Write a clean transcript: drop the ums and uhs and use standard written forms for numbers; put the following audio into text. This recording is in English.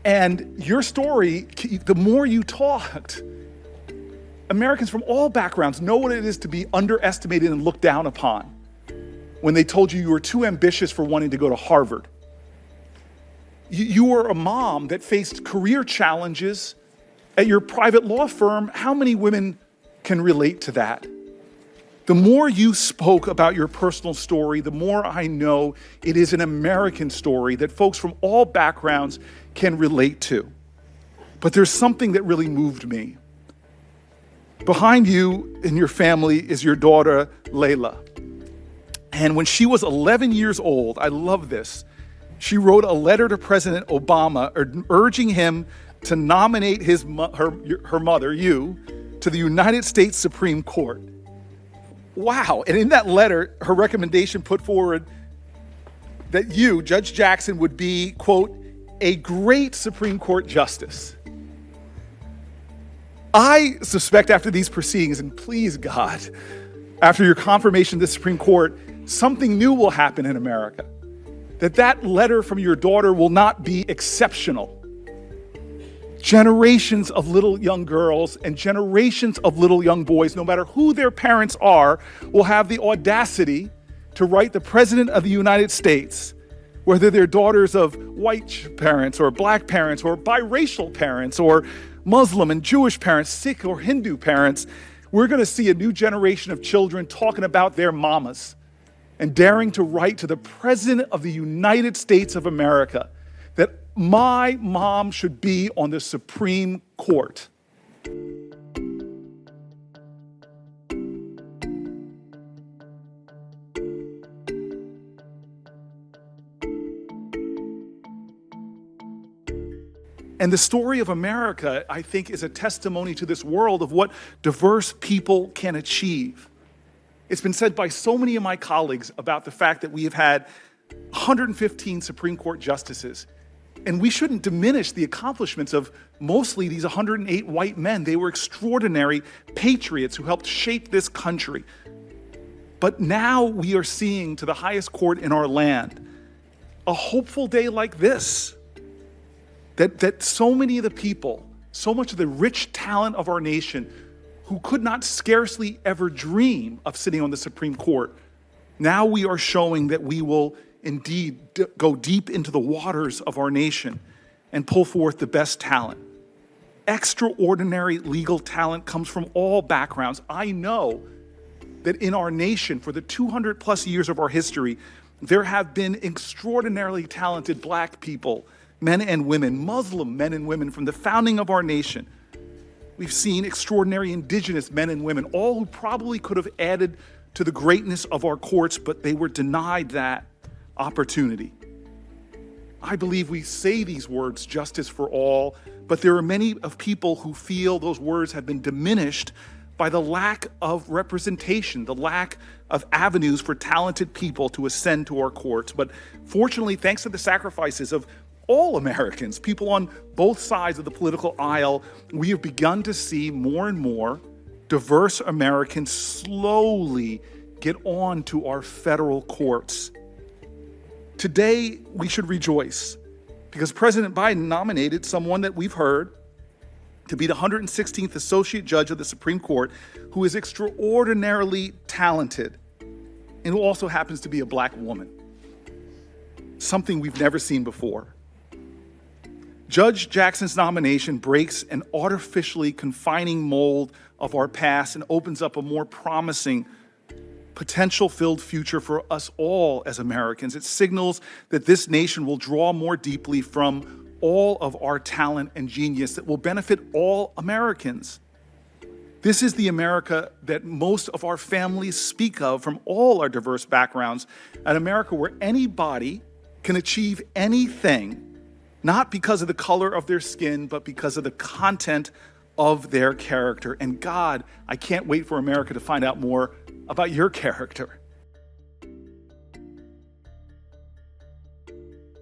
And your story, the more you talked, Americans from all backgrounds know what it is to be underestimated and looked down upon when they told you were too ambitious for wanting to go to Harvard. You were a mom that faced career challenges at your private law firm. How many women can relate to that? The more you spoke about your personal story, the more I know it is an American story that folks from all backgrounds can relate to. But there's something that really moved me. Behind you and your family is your daughter, Layla. And when she was 11 years old, I love this, she wrote a letter to President Obama urging him to nominate her mother, you, to the United States Supreme Court. Wow. And in that letter, her recommendation put forward that you, Judge Jackson, would be, quote, a great Supreme Court justice. I suspect after these proceedings, and please God, after your confirmation of the Supreme Court, something new will happen in America. That letter from your daughter will not be exceptional. Generations of little young girls and generations of little young boys, no matter who their parents are, will have the audacity to write the President of the United States, whether they're daughters of white parents or black parents or biracial parents or Muslim and Jewish parents, Sikh or Hindu parents. We're going to see a new generation of children talking about their mamas and daring to write to the President of the United States of America that my mom should be on the Supreme Court. And the story of America, I think, is a testimony to this world of what diverse people can achieve. It's been said by so many of my colleagues about the fact that we have had 115 Supreme Court justices. And we shouldn't diminish the accomplishments of mostly these 108 white men. They were extraordinary patriots who helped shape this country. But now we are seeing, to the highest court in our land, a hopeful day like this. That so many of the people, so much of the rich talent of our nation who could not scarcely ever dream of sitting on the Supreme Court, now we are showing that we will indeed go deep into the waters of our nation and pull forth the best talent. Extraordinary legal talent comes from all backgrounds. I know that in our nation, for the 200 plus years of our history, there have been extraordinarily talented black people, men and women, Muslim men and women from the founding of our nation. We've seen extraordinary indigenous men and women, all who probably could have added to the greatness of our courts, but they were denied that opportunity. I believe we say these words, justice for all, but there are many of people who feel those words have been diminished by the lack of representation, the lack of avenues for talented people to ascend to our courts. But fortunately, thanks to the sacrifices of all Americans, people on both sides of the political aisle, we have begun to see more and more diverse Americans slowly get on to our federal courts. Today, we should rejoice because President Biden nominated someone that we've heard to be the 116th Associate Judge of the Supreme Court, who is extraordinarily talented and who also happens to be a black woman, something we've never seen before. Judge Jackson's nomination breaks an artificially confining mold of our past and opens up a more promising, potential-filled future for us all as Americans. It signals that this nation will draw more deeply from all of our talent and genius that will benefit all Americans. This is the America that most of our families speak of from all our diverse backgrounds, an America where anybody can achieve anything, not because of the color of their skin, but because of the content of their character. And God, I can't wait for America to find out more about your character.